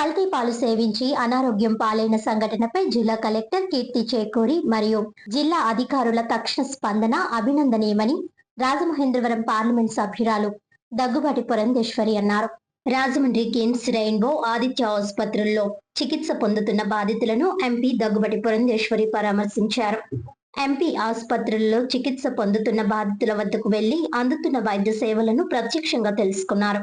కల్తీ పాలు సేవించి అనారోగ్యం పాలైన సంఘటనపై జిల్లా కలెక్టర్ కీర్తి చేకూరి మరియు జిల్లా అధికారుల తక్షణ స్పందన అభినందనీయమని రాజమహేంద్రవరం పార్లమెంట్ సభ్యురాలు దగ్గుబాటి పురంధేశ్వరి అన్నారు. రాజమండ్రి కిమ్స్, రెయిన్బో, ఆదిత్య ఆసుపత్రుల్లో చికిత్స పొందుతున్న బాధితులను ఎంపీ దగ్గుబాటి పురంధేశ్వరి పరామర్శించారు. ఎంపీ ఆసుపత్రుల్లో చికిత్స పొందుతున్న బాధితుల వద్దకు వెళ్లి అందుతున్న వైద్య సేవలను ప్రత్యక్షంగా తెలుసుకున్నారు.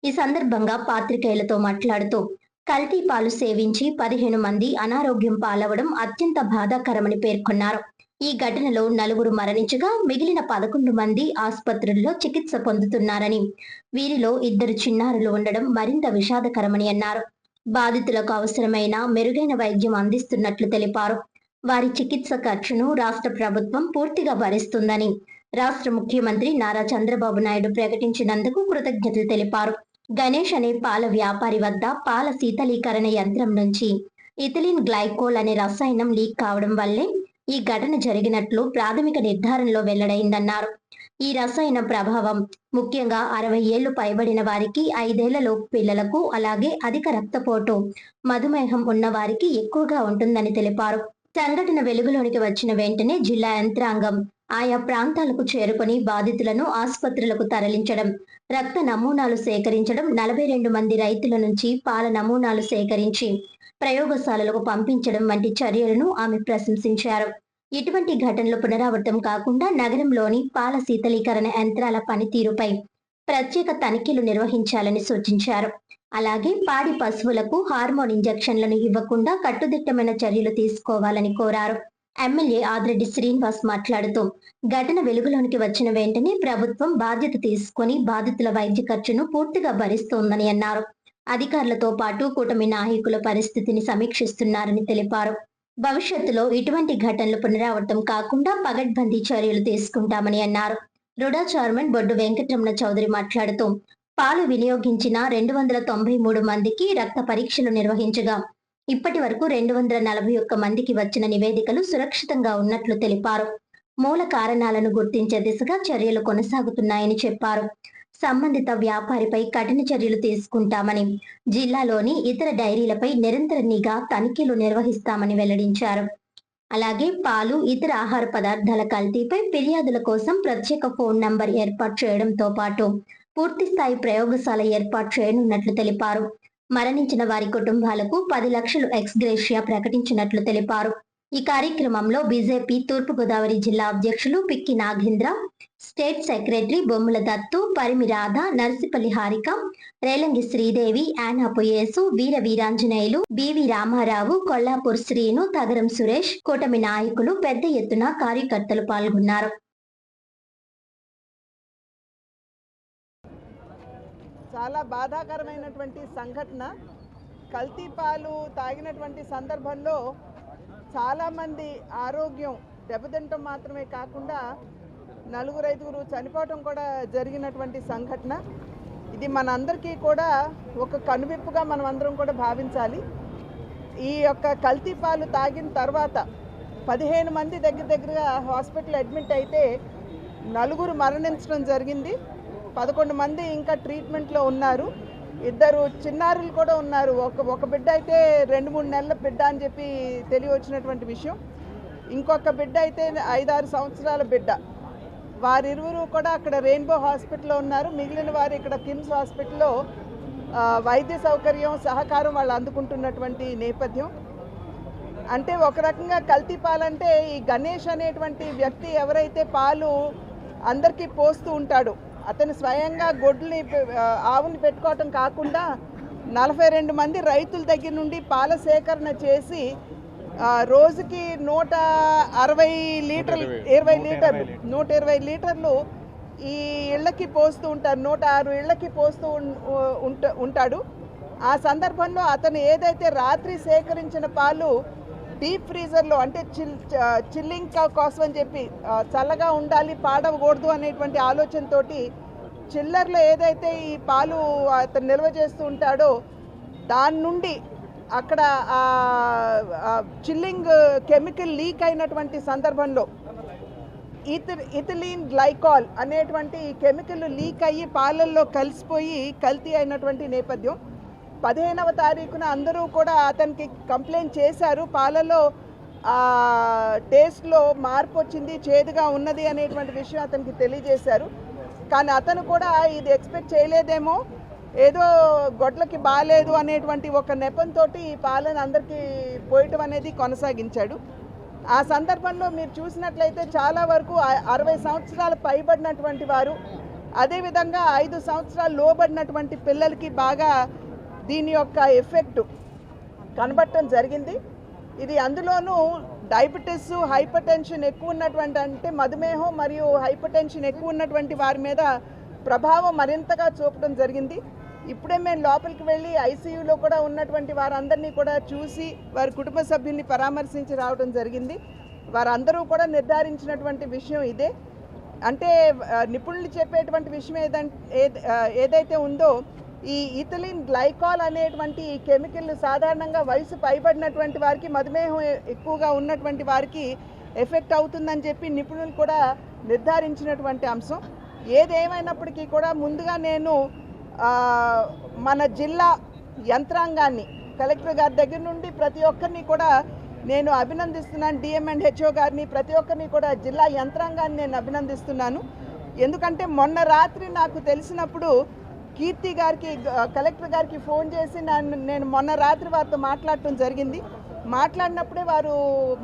ఈ సందర్భంగా పాత్రికేయులతో మాట్లాడుతూ కల్తీ పాలు సేవించి 15 మంది అనారోగ్యం పాలవడం అత్యంత బాధాకరమని పేర్కొన్నారు. ఈ ఘటనలో 4 మరణించగా మిగిలిన 11 మంది ఆసుపత్రుల్లో చికిత్స పొందుతున్నారని, వీరిలో 2 చిన్నారులు ఉండడం మరింత విషాదకరమని అన్నారు. బాధితులకు అవసరమైన మెరుగైన వైద్యం అందిస్తున్నట్లు తెలిపారు. వారి చికిత్స ఖర్చును రాష్ట్ర ప్రభుత్వం పూర్తిగా భరిస్తుందని రాష్ట్ర ముఖ్యమంత్రి నారా చంద్రబాబు నాయుడు ప్రకటించినందుకు కృతజ్ఞతలు తెలిపారు. గణేష్ అనే పాల వ్యాపారి వద్ద పాల శీతలీకరణ యంత్రం నుంచి ఇథిలిన్ గ్లైకోల్ అనే రసాయనం లీక్ కావడం వల్లే ఈ ఘటన జరిగినట్లు ప్రాథమిక నిర్ధారణలో వెల్లడైందన్నారు. ఈ రసాయనం ప్రభావం ముఖ్యంగా 60 ఏళ్లు పైబడిన వారికి, 5 ఏళ్లలోపు పిల్లలకు, అలాగే అధిక రక్తపోటు, మధుమేహం ఉన్న వారికి ఎక్కువగా ఉంటుందని తెలిపారు. సంఘటన వెలుగులోనికి వచ్చిన వెంటనే జిల్లా యంత్రాంగం ఆయా ప్రాంతాలకు చేరుకొని బాధితులను ఆసుపత్రులకు తరలించడం, రక్త నమూనాలు సేకరించడం, 42 మంది రైతుల నుంచి పాల నమూనాలు సేకరించి ప్రయోగశాలలకు పంపించడం వంటి చర్యలను ఆమె ప్రశంసించారు. ఇటువంటి ఘటనలు పునరావృతం కాకుండా నగరంలోని పాల శీతలీకరణ యంత్రాల పనితీరుపై ప్రత్యేక తనిఖీలు నిర్వహించాలని సూచించారు. అలాగే పాడి పశువులకు హార్మోన్ ఇంజెక్షన్లను ఇవ్వకుండా కట్టుదిట్టమైన చర్యలు తీసుకోవాలని కోరారు. ఎమ్మెల్యే ఆదిరెడ్డి శ్రీనివాస్ మాట్లాడుతూ ఘటన వెలుగులోనికి వచ్చిన వెంటనే ప్రభుత్వం బాధ్యత తీసుకుని బాధితుల వైద్య ఖర్చును పూర్తిగా భరిస్తోందని అన్నారు. అధికారులతో పాటు కూటమి నాయకుల పరిస్థితిని సమీక్షిస్తున్నారని తెలిపారు. భవిష్యత్తులో ఇటువంటి ఘటనలు పునరావృతం కాకుండా పగడ్బందీ చర్యలు తీసుకుంటామని అన్నారు. రుడా చైర్మన్ బొడ్డు వెంకటరమణ చౌదరి మాట్లాడుతూ పాలు వినియోగించిన 293 మందికి రక్త పరీక్షలు నిర్వహించగా ఇప్పటి వరకు 241 మందికి వచ్చిన నివేదికలు సురక్షితంగా ఉన్నట్లు తెలిపారు. మూల కారణాలను గుర్తించే దిశగా చర్యలు కొనసాగుతున్నాయని చెప్పారు. సంబంధిత వ్యాపారిపై కఠిన చర్యలు తీసుకుంటామని, జిల్లాలోని ఇతర డైరీలపై నిరంతర నిఘా తనిఖీలు నిర్వహిస్తామని వెల్లడించారు. అలాగే పాలు, ఇతర ఆహార పదార్థాల కల్తీపై ఫిర్యాదుల కోసం ప్రత్యేక ఫోన్ నంబర్ ఏర్పాటు చేయడంతో పాటు పూర్తిస్థాయి ప్రయోగశాల ఏర్పాటు చేయనున్నట్లు తెలిపారు. మరణించిన వారి కుటుంబాలకు 10 లక్షలు ఎక్స్గ్రేషియా ప్రకటించినట్లు తెలిపారు. ఈ కార్యక్రమంలో బీజేపీ తూర్పుగోదావరి జిల్లా అధ్యక్షులు పిక్కి నాగేంద్ర, స్టేట్ సెక్రటరీ బొమ్మల దత్తు, పరిమి రాధ, నర్సిపల్లి హారిక, రేలంగి శ్రీదేవి, యానాపు యేసు, వీర వీరాంజనేయులు, బివి రామారావు, కొల్లాపూర్ శ్రీను, తగరం సురేష్, కూటమి నాయకులు పెద్ద ఎత్తున కార్యకర్తలు పాల్గొన్నారు. చాలా బాధాకరమైనటువంటి సంఘటన. కల్తీ పాలు తాగినటువంటి సందర్భంలో చాలామంది ఆరోగ్యం దెబ్బతింటం మాత్రమే కాకుండా 4-5 చనిపోవటం కూడా జరిగినటువంటి సంఘటన. ఇది మనందరికీ కూడా ఒక కనువిప్పుగా మనం అందరం కూడా భావించాలి. ఈ యొక్క కల్తీ పాలు తాగిన తర్వాత 15 మంది దగ్గరగా హాస్పిటల్ అడ్మిట్ అయితే 4 మరణించడం జరిగింది. 11 మంది ఇంకా ట్రీట్మెంట్లో ఉన్నారు. 2 చిన్నారులు కూడా ఉన్నారు. ఒక బిడ్డ అయితే 2-3 నెలల బిడ్డ అని చెప్పి తెలియవచ్చినటువంటి విషయం. ఇంకొక బిడ్డ అయితే 5-6 సంవత్సరాల బిడ్డ. వారిరువురు కూడా అక్కడ రెయిన్బో హాస్పిటల్లో ఉన్నారు. మిగిలిన వారు ఇక్కడ కిమ్స్ హాస్పిటల్లో వైద్య సౌకర్యం, సహకారం వాళ్ళు అందుకుంటున్నటువంటి నేపథ్యం. అంటే ఒక రకంగా కల్తీ పాలంటే ఈ గణేష్ అనేటువంటి వ్యక్తి ఎవరైతే పాలు అందరికీ పోస్తూ ఉంటాడో అతను స్వయంగా ఆవుని పెట్టుకోవటం కాకుండా 42 మంది రైతుల దగ్గర నుండి పాల సేకరణ చేసి రోజుకి 120 లీటర్లు ఈ ఇళ్లకి పోస్తూ ఉంటారు. 106 ఇళ్లకి పోస్తూ ఉంటాడు. ఆ సందర్భంలో అతను ఏదైతే రాత్రి సేకరించిన పాలు డీప్ ఫ్రీజర్లో అంటే చిల్లింగ్ కోసం అని చెప్పి చల్లగా ఉండాలి, పాడవకూడదు అనేటువంటి ఆలోచనతోటి చిల్లర్లో ఏదైతే ఈ పాలు అతను నిల్వ చేస్తూ ఉంటాడో దాని నుండి అక్కడ చిల్లింగ్ కెమికల్ లీక్ అయినటువంటి సందర్భంలో ఇథిలిన్ గ్లైకాల్ అనేటువంటి కెమికల్ లీక్ అయ్యి పాలల్లో కలిసిపోయి కల్తీ అయినటువంటి నేపథ్యం. 15వ తారీఖున అందరూ కూడా అతనికి కంప్లైంట్ చేశారు. పాలలో టేస్ట్లో మార్పు వచ్చింది, చేదుగా ఉన్నది అనేటువంటి విషయం అతనికి తెలియజేశారు. కానీ అతను కూడా ఇది ఎక్స్పెక్ట్ చేయలేదేమో, ఏదో గొడ్లకి బాగాలేదు అనేటువంటి ఒక నెపంతో ఈ పాలను అందరికీ పోయటం అనేది కొనసాగించాడు. ఆ సందర్భంలో మీరు చూసినట్లయితే చాలా వరకు 60 సంవత్సరాలు పైబడినటువంటి వారు, అదేవిధంగా 5 సంవత్సరాలు లోబడినటువంటి పిల్లలకి బాగా దీని యొక్క ఎఫెక్ట్ కనబడటం జరిగింది. ఇది అందులోనూ డయాబెటీస్, హైపర్ టెన్షన్ ఎక్కువ ఉన్నటువంటి, అంటే మధుమేహం మరియు హైపర్ టెన్షన్ ఎక్కువ ఉన్నటువంటి వారి మీద ప్రభావం మరింతగా చూపడం జరిగింది. ఇప్పుడే మేము లోపలికి వెళ్ళి ఐసీయూలో కూడా ఉన్నటువంటి వారందరినీ కూడా చూసి వారి కుటుంబ సభ్యుల్ని పరామర్శించి రావడం జరిగింది. వారందరూ కూడా నిర్ధారించినటువంటి విషయం ఇదే. అంటే నిపుణులు చెప్పేటువంటి విషయం ఏదైతే ఉందో, ఈ ఇథిలిన్ గ్లైకాల్ అనేటువంటి ఈ కెమికల్ సాధారణంగా వయసు పైబడినటువంటి వారికి, మధుమేహం ఎక్కువగా ఉన్నటువంటి వారికి ఎఫెక్ట్ అవుతుందని చెప్పి నిపుణులు కూడా నిర్ధారించినటువంటి అంశం. ఏదేమైనప్పటికీ కూడా ముందుగా నేను మన జిల్లా యంత్రాంగాన్ని, కలెక్టర్ గారి దగ్గర నుండి ప్రతి ఒక్కరిని కూడా నేను అభినందిస్తున్నాను. డిఎం అండ్ హెచ్ఓ గారిని, ప్రతి ఒక్కరిని కూడా జిల్లా యంత్రాంగాన్ని నేను అభినందిస్తున్నాను. ఎందుకంటే మొన్న రాత్రి నాకు తెలిసినప్పుడు కీర్తి గారికి, కలెక్టర్ గారికి ఫోన్ చేసి నేను మొన్న రాత్రి వారితో మాట్లాడటం జరిగింది. మాట్లాడినప్పుడే వారు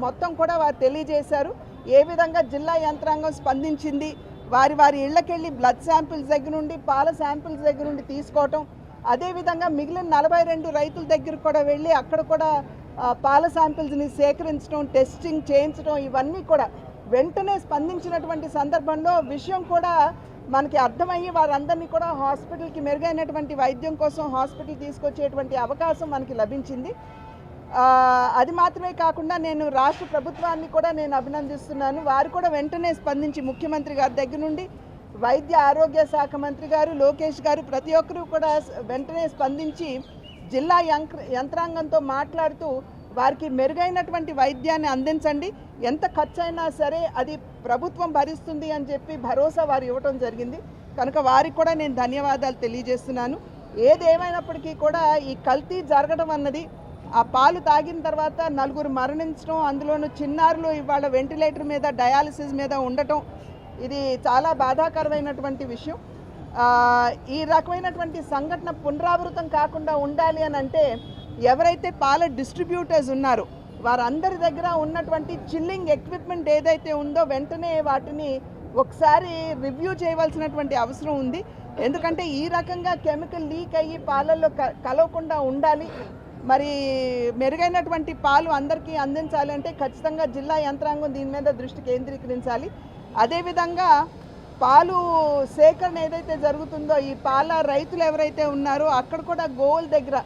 మొత్తం కూడా వారు తెలియజేశారు ఏ విధంగా జిల్లా యంత్రాంగం స్పందించింది. వారి ఇళ్లకెళ్ళి బ్లడ్ శాంపిల్స్ దగ్గర నుండి, పాల శాంపిల్స్ దగ్గర నుండి తీసుకోవటం, అదేవిధంగా మిగిలిన 42 రైతుల దగ్గర కూడా వెళ్ళి అక్కడ కూడా పాల శాంపిల్స్ని సేకరించడం, టెస్టింగ్ చేయించడం, ఇవన్నీ కూడా వెంటనే స్పందించినటువంటి సందర్భంలో విషయం కూడా మనకి అర్థమయ్యి వారందరినీ కూడా హాస్పిటల్కి, మెరుగైనటువంటి వైద్యం కోసం హాస్పిటల్ తీసుకొచ్చేటువంటి అవకాశం మనకి లభించింది. అది మాత్రమే కాకుండా నేను రాష్ట్ర ప్రభుత్వాన్ని కూడా నేను అభినందిస్తున్నాను. వారు కూడా వెంటనే స్పందించి, ముఖ్యమంత్రి గారి దగ్గర నుండి వైద్య ఆరోగ్య శాఖ మంత్రి గారు, లోకేష్ గారు, ప్రతి ఒక్కరూ కూడా వెంటనే స్పందించి జిల్లా యంత్రాంగంతో మాట్లాడుతూ వారికి మెరుగైనటువంటి వైద్యాన్ని అందించండి, ఎంత ఖర్చు అయినా సరే అది ప్రభుత్వం భరిస్తుంది అని చెప్పి భరోసా వారు ఇవ్వటం జరిగింది. కనుక వారికి కూడా నేను ధన్యవాదాలు తెలియజేస్తున్నాను. ఏదేమైనప్పటికీ కూడా ఈ కల్తీ జరగడం అన్నది, ఆ పాలు తాగిన తర్వాత 4 మరణించడం, అందులోనూ చిన్నారులు ఇవాళ వెంటిలేటర్ మీద, డయాలసిస్ మీద ఉండటం, ఇది చాలా బాధాకరమైనటువంటి విషయం. ఈ రకమైనటువంటి సంఘటన పునరావృతం కాకుండా ఉండాలి అని అంటే ఎవరైతే పాల డిస్ట్రిబ్యూటర్స్ ఉన్నారో వారందరి దగ్గర ఉన్నటువంటి చిల్లింగ్ ఎక్విప్మెంట్ ఏదైతే ఉందో వెంటనే వాటిని ఒకసారి రివ్యూ చేయవలసినటువంటి అవసరం ఉంది. ఎందుకంటే ఈ రకంగా కెమికల్ లీక్ అయ్యి పాలల్లో కలవకుండా ఉండాలి. మరి మెరుగైనటువంటి పాలు అందరికీ అందించాలి అంటే ఖచ్చితంగా జిల్లా యంత్రాంగం దీని మీద దృష్టి కేంద్రీకరించాలి. అదేవిధంగా పాలు సేకరణ ఏదైతే జరుగుతుందో, ఈ పాల రైతులు ఎవరైతే ఉన్నారో అక్కడ కూడా గోవుల దగ్గర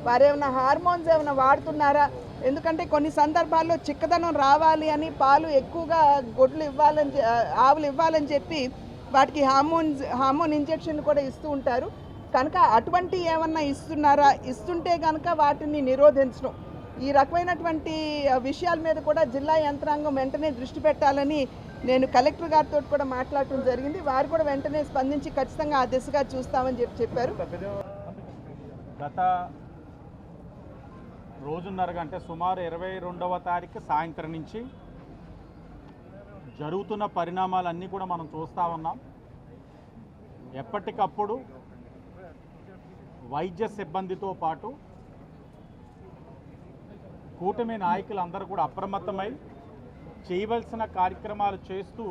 వారు ఏమైనా హార్మోన్స్ ఏమైనా వాడుతున్నారా, ఎందుకంటే కొన్ని సందర్భాల్లో చిక్కదనం రావాలి అని పాలు ఎక్కువగా గొడ్లు ఇవ్వాలని, ఆవులు ఇవ్వాలని చెప్పి వాటికి హార్మోన్ ఇంజెక్షన్లు కూడా ఇస్తూ ఉంటారు. కనుక అటువంటి ఏమన్నా ఇస్తున్నారా, ఇస్తుంటే కనుక వాటిని నిరోధించడం, ఈ రకమైనటువంటి విషయాల మీద కూడా జిల్లా యంత్రాంగం వెంటనే దృష్టి పెట్టాలని నేను కలెక్టర్ గారితో కూడా మాట్లాడటం జరిగింది. వారు కూడా వెంటనే స్పందించి ఖచ్చితంగా ఆ దిశగా చూస్తామని చెప్పారు. గత రోజున్నర గంట, సుమారు 22వ తారీఖు సాయంత్రం నుంచి జరుగుతున్న పరిణామాలన్నీ కూడా మనం చూస్తూ ఉన్నాం. ఎప్పటికప్పుడు వైద్య సిబ్బందితో పాటు కూటమి నాయకులందరూ కూడా అప్రమత్తమై చేయవలసిన కార్యక్రమాలు చేస్తూ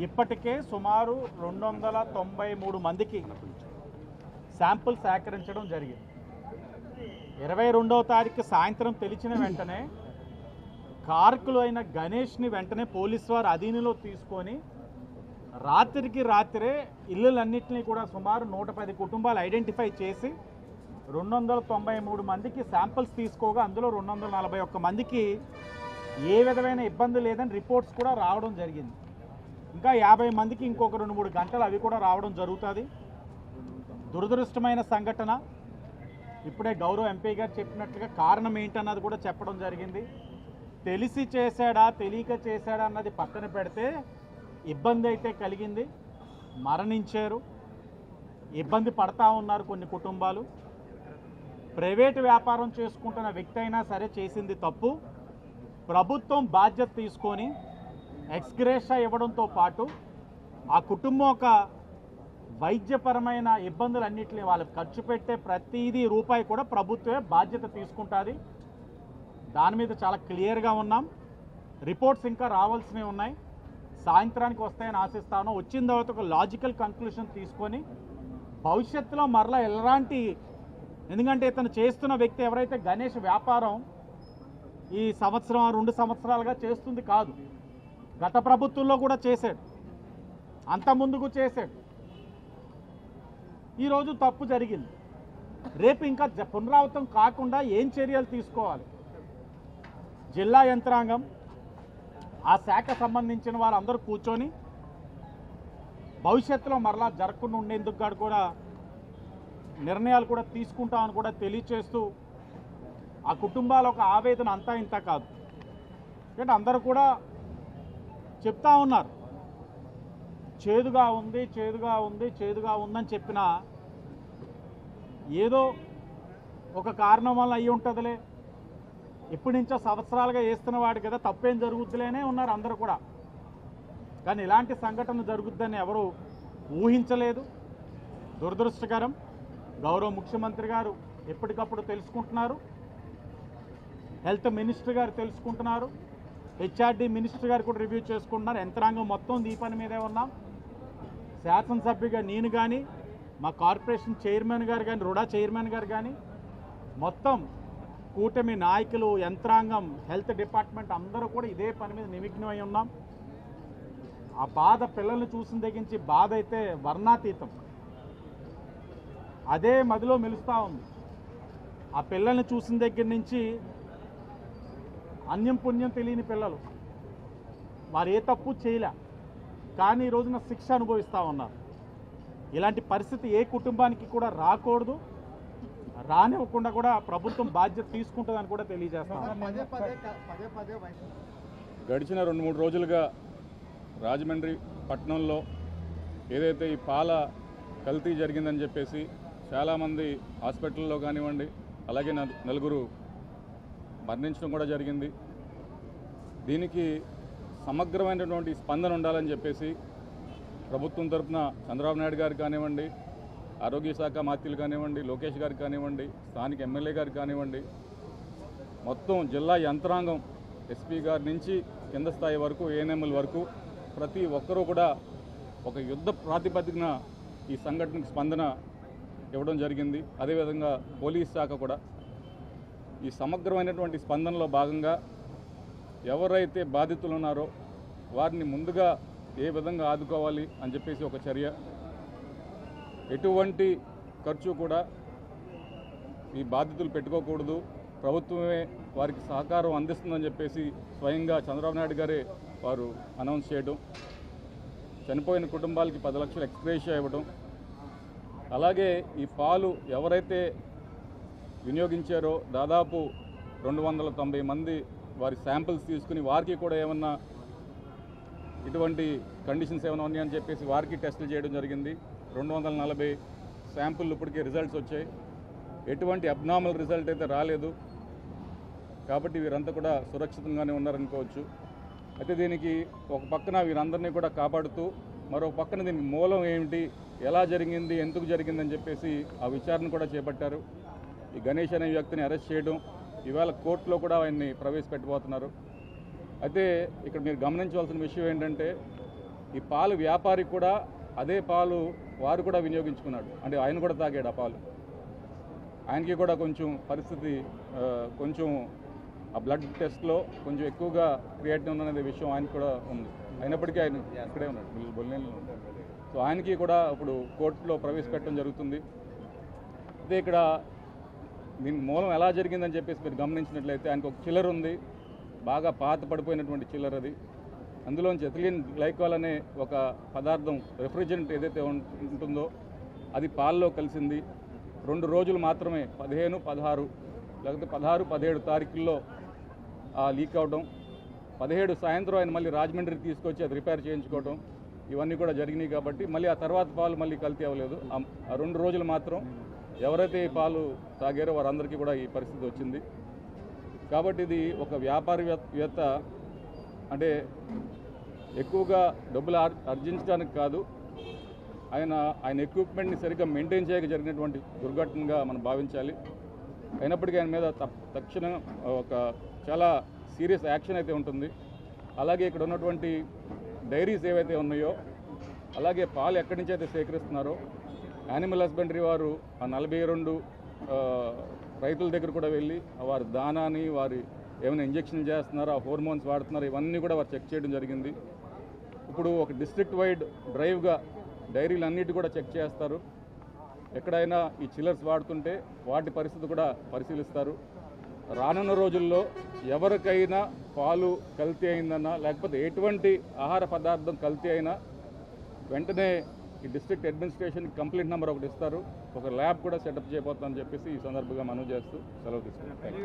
ఇప్పటికే సుమారు 293 మందికి శాంపుల్ సేకరించడం జరిగింది. 22వ తారీఖు సాయంత్రం తెలిసిన వెంటనే కారకులు అయిన గణేష్ని వెంటనే పోలీసు వారు అధీనంలో తీసుకొని రాత్రికి రాత్రే ఇళ్ళలన్నింటినీ కూడా సుమారు 110 కుటుంబాలు ఐడెంటిఫై చేసి 293 మందికి శాంపిల్స్ తీసుకోగా అందులో 241 మందికి ఏ విధమైన ఇబ్బంది లేదని రిపోర్ట్స్ కూడా రావడం జరిగింది. ఇంకా 50 మందికి ఇంకొక 2-3 గంటలు అవి కూడా రావడం జరుగుతుంది. దురదృష్టమైన సంఘటన. ఇప్పుడే గౌరవ ఎంపీ గారు చెప్పినట్లుగా కారణం ఏంటన్నది కూడా చెప్పడం జరిగింది. తెలిసి చేశాడా తెలియక చేశాడా అన్నది పక్కన పెడితే ఇబ్బంది అయితే కలిగింది, మరణించారు, ఇబ్బంది పడతా ఉన్నారు కొన్ని కుటుంబాలు. ప్రైవేటు వ్యాపారం చేసుకుంటున్న వ్యక్తి అయినా సరే చేసింది తప్పు. ప్రభుత్వం బాధ్యత తీసుకొని ఎక్స్గ్రేషా ఇవ్వడంతో పాటు ఆ కుటుంబం ఒక వైద్యపరమైన ఇబ్బందులన్నింటినీ వాళ్ళకి ఖర్చు పెట్టే ప్రతిదీ రూపాయి కూడా ప్రభుత్వమే బాధ్యత తీసుకుంటుంది. దాని మీద చాలా క్లియర్గా ఉన్నాం. రిపోర్ట్స్ ఇంకా రావాల్సినవి ఉన్నాయి, సాయంత్రానికి వస్తాయని ఆశిస్తాను. వచ్చిన తర్వాత ఒక లాజికల్ కంక్లూషన్ తీసుకొని భవిష్యత్తులో మరలా ఎలాంటి, ఎందుకంటే ఇతను చేస్తున్న వ్యక్తి ఎవరైతే గణేష్ వ్యాపారం ఈ సంవత్సరం 2 సంవత్సరాలుగా చేస్తుంది కాదు, గత ప్రభుత్వంలో కూడా చేశాడు, అంత ముందుకు చేశాడు. ఈరోజు తప్పు జరిగింది, రేపు ఇంకా పునరావృతం కాకుండా ఏం చర్యలు తీసుకోవాలి? జిల్లా యంత్రాంగం, ఆ శాఖ సంబంధించిన వారందరూ కూర్చొని భవిష్యత్తులో మరలా జరగకుండా ఉండేందుకు కూడా నిర్ణయాలు కూడా తీసుకుంటామని కూడా తెలియచేస్తూ, ఆ కుటుంబాల ఒక ఆవేదన అంతా ఇంత కాదు. ఎందుకంటే అందరూ కూడా చెప్తా ఉన్నారు, చేదుగా ఉంది, చేదుగా ఉంది, చేదుగా ఉందని చెప్పినా ఏదో ఒక కారణం వల్ల అయ్యి ఉంటుందిలే, ఇప్పటి నుంచో సంవత్సరాలుగా వేస్తున్న వాడు కదా, తప్పేం జరుగుద్దిలేనే ఉన్నారు అందరూ కూడా. కానీ ఇలాంటి సంఘటన జరుగుద్దని ఎవరు ఊహించలేదు. దురదృష్టకరం. గౌరవ ముఖ్యమంత్రి గారు ఎప్పటికప్పుడు తెలుసుకుంటున్నారు, హెల్త్ మినిస్టర్ గారు తెలుసుకుంటున్నారు, హెచ్ఆర్డి మినిస్టర్ గారు కూడా రివ్యూ చేసుకుంటున్నారు. యంత్రాంగం మొత్తం ఈ పని మీదే ఉన్నాం. శాసనసభ్యుగా నేను కానీ, మా కార్పొరేషన్ చైర్మన్ గారు కానీ, రుడా చైర్మన్ గారు కానీ, మొత్తం కూటమి నాయకులు, యంత్రాంగం, హెల్త్ డిపార్ట్మెంట్ అందరూ కూడా ఇదే పని మీద నిమగ్నమై ఉన్నాం. ఆ బాధ పిల్లల్ని చూసిన దగ్గరించి బాధ అయితే వర్ణాతీతం. అదే మదిలో మెలుస్తూ ఉంది. ఆ పిల్లల్ని చూసిన దగ్గర నుంచి అన్యం పుణ్యం తెలియని పిల్లలు, వారు ఏ తప్పు చేయలే, కానీ ఈ రోజున శిక్ష అనుభవిస్తూ ఉన్నారు. ఇలాంటి పరిస్థితి ఏ కుటుంబానికి కూడా రాకూడదు, రానివ్వకుండా కూడా ప్రభుత్వం బాధ్యత తీసుకుంటుందని కూడా తెలియజేస్తాం. గడిచిన 2-3 రోజులుగా రాజమండ్రి పట్టణంలో ఏదైతే ఈ పాల కల్తీ జరిగిందని చెప్పేసి చాలామంది హాస్పిటల్లో కానివ్వండి, అలాగే నలుగురు మరణించడం కూడా జరిగింది. దీనికి సమగ్రమైనటువంటి స్పందన ఉండాలని చెప్పేసి ప్రభుత్వం తరఫున చంద్రబాబు నాయుడు గారు కానివ్వండి, ఆరోగ్య శాఖ మంత్రులు కానివ్వండి, లోకేష్ గారు కానివ్వండి, స్థానిక ఎమ్మెల్యే గారు కానివ్వండి, మొత్తం జిల్లా యంత్రాంగం ఎస్పీ గారి నుంచి కింద స్థాయి వరకు, ఏఎన్ఎంల వరకు ప్రతి ఒక్కరూ కూడా ఒక యుద్ధ ప్రాతిపదికన ఈ సంఘటనకు స్పందన ఇవ్వడం జరిగింది. అదేవిధంగా పోలీస్ శాఖ కూడా ఈ సమగ్రమైనటువంటి స్పందనలో భాగంగా ఎవరైతే బాధితులు ఉన్నారో వారిని ముందుగా ఏ విధంగా ఆదుకోవాలి అని చెప్పేసి ఒక చర్య, ఎటువంటి ఖర్చు కూడా ఈ బాధితులు పెట్టుకోకూడదు, ప్రభుత్వమే వారికి సహకారం అందిస్తుందని చెప్పేసి స్వయంగా చంద్రబాబు నాయుడు గారే వారు అనౌన్స్ చేయడం, చనిపోయిన కుటుంబాలకి 10 లక్షలు ఎక్స్గ్రేషియా ఇవ్వడం, అలాగే ఈ పాలు ఎవరైతే వినియోగించారో దాదాపు 290 మంది వారి శాంపిల్స్ తీసుకుని వారికి కూడా ఏమన్నా ఇటువంటి కండిషన్స్ ఏమైనా ఉన్నాయని చెప్పేసి వారికి టెస్టులు చేయడం జరిగింది. 240 శాంపుల్ ఇప్పటికే రిజల్ట్స్ వచ్చాయి. ఎటువంటి అబ్నార్మల్ రిజల్ట్ అయితే రాలేదు. కాబట్టి వీరంతా కూడా సురక్షితంగానే ఉన్నారనుకోవచ్చు. అయితే దీనికి ఒక పక్కన వీరందరినీ కూడా కాపాడుతూ మరో పక్కన దీనికి మూలం ఏమిటి, ఎలా జరిగింది, ఎందుకు జరిగిందని చెప్పేసి ఆ విచారణ కూడా చేపట్టారు. ఈ గణేష్ అనే వ్యక్తిని అరెస్ట్ చేయడం, ఇవాళ కోర్టులో కూడా ఆయన్ని ప్రవేశపెట్టబోతున్నారు. అయితే ఇక్కడ మీరు గమనించవలసిన విషయం ఏంటంటే ఈ పాలు వ్యాపారి కూడా అదే పాలు వారు కూడా వినియోగించుకున్నాడు, అంటే ఆయన కూడా తాగాడు ఆ పాలు. ఆయనకి కూడా కొంచెం పరిస్థితి కొంచెం ఆ బ్లడ్ టెస్ట్లో కొంచెం ఎక్కువగా క్రియేటిన్ అనే విషయం ఆయనకు కూడా ఉంది. అయినప్పటికీ ఆయన ఇక్కడే ఉన్నాడు, బొల్లేలో ఉన్నాడు. సో ఆయనకి కూడా ఇప్పుడు కోర్టులో ప్రవేశపెట్టడం జరుగుతుంది. అయితే ఇక్కడ దీనికి మూలం ఎలా జరిగిందని చెప్పేసి మీరు గమనించినట్లయితే ఆయనకు ఒక చిల్లర్ ఉంది, బాగా పాత పడిపోయినటువంటి చిల్లర్ అది. అందులోంచి ఎథిలీన్ గ్లైకాల్ అనే ఒక పదార్థం, రెఫ్రిజరెంట్ ఏదైతే ఉంటుందో అది పాల్లో కలిసింది. 2 రోజులు మాత్రమే 15, 16 లేకపోతే 16, 17 తారీఖుల్లో లీక్ అవడం, 17 సాయంత్రం ఆయన మళ్ళీ రాజమండ్రికి తీసుకొచ్చి అది రిపేర్ చేయించుకోవడం, ఇవన్నీ కూడా జరిగినాయి. కాబట్టి మళ్ళీ ఆ తర్వాత పాలు మళ్ళీ కల్తీ అవ్వలేదు. ఆ 2 రోజులు మాత్రం ఎవరైతే ఈ పాలు తాగారో వారందరికీ కూడా ఈ పరిస్థితి వచ్చింది. కాబట్టి ఇది ఒక వ్యాపారవేత్త అంటే ఎక్కువగా డబ్బులు ఆర్జించడానికి కాదు, ఆయన ఎక్విప్మెంట్ని సరిగ్గా మెయింటైన్ చేయక జరిగినటువంటి దుర్ఘటనగా మనం భావించాలి. అయినప్పటికీ ఆయన మీద తక్షణం ఒక చాలా సీరియస్ యాక్షన్ అయితే ఉంటుంది. అలాగే ఇక్కడ ఉన్నటువంటి డైరీస్ ఏవైతే ఉన్నాయో, అలాగే పాలు ఎక్కడి నుంచి అయితే సేకరిస్తున్నారో యానిమల్ హస్బెండరీ వారు ఆ 42 రైతుల దగ్గర కూడా వెళ్ళి వారి దానాన్ని, వారి ఏమైనా ఇంజెక్షన్ చేస్తున్నారో, ఆ హార్మోన్స్ వాడుతున్నారు, ఇవన్నీ కూడా వారు చెక్ చేయడం జరిగింది. ఇప్పుడు ఒక డిస్ట్రిక్ట్ వైడ్ డ్రైవ్గా డైరీలు అన్నిటి కూడా చెక్ చేస్తారు. ఎక్కడైనా ఈ చిల్లర్స్ వాడుతుంటే వాటి పరిస్థితి కూడా పరిశీలిస్తారు. రానున్న రోజుల్లో ఎవరికైనా పాలు కల్తీ అయిందన్నా, లేకపోతే ఎటువంటి ఆహార పదార్థం కల్తీ అయినా వెంటనే ఈ డిస్ట్రిక్ట్ అడ్మినిస్ట్రేషన్కి కంప్లైంట్ నెంబర్ ఒకటి ఇస్తారు. ఒక ల్యాబ్ కూడా సెటప్ చేయబోతుందని చెప్పేసి ఈ సందర్భంగా మనవి చేస్తూ సెలవు తీసుకుంటాం.